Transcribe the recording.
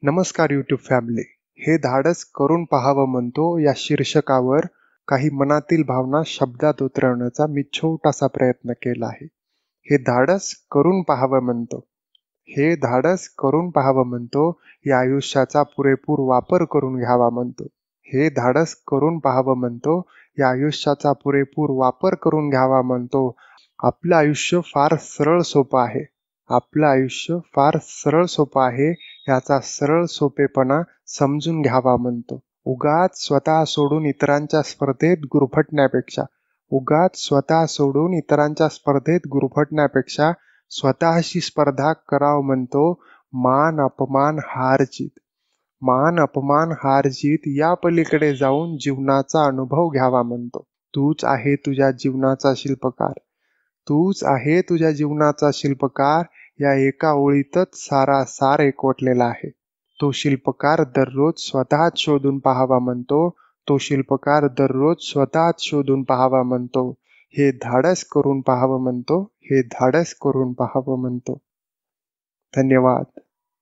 नमस्कार YouTube family. हे धाडस करून पाहावं म्हणतो या शीर्षकावर काही मनातील भावना शब्दात उतरवण्याचा मी छोटासा प्रयत्न केला आहे. हे धाडस करून पाहावं म्हणतो. हे धाडस करून पाहावं म्हणतो, या आयुष्याचा पुरेपूर वापर करून घ्यावा म्हणतो. हे धाडस करून पाहावं म्हणतो, या आयुष्याचा पुरेपूर वापर करून घ्यावा म्हणतो. आपलं आयुष्य फार सरळ सोपं आहे. आपलं आयुष्य फार सरळ सोपं आहे, याचा सरळ सोपेपणा समजून घ्यावा म्हणतो. उगाच स्वतः सोडून इतरांच्या स्पर्धेत गुरफटण्यापेक्षा स्वतःशी स्पर्धा कराव म्हणतो. मान अपमान हार जीत या पलीकडे जाऊन जीवनाचा अनुभव घ्यावा म्हणतो. तूच आहे तुझ्या जीवनाचा शिल्पकार, या एका ओळीतच सारा सार एकवटलेला आहे. तो शिल्पकार दररोज स्वतःच शोधून पाहावा म्हणतो. हे धाडस करून पाहावं म्हणतो. धन्यवाद.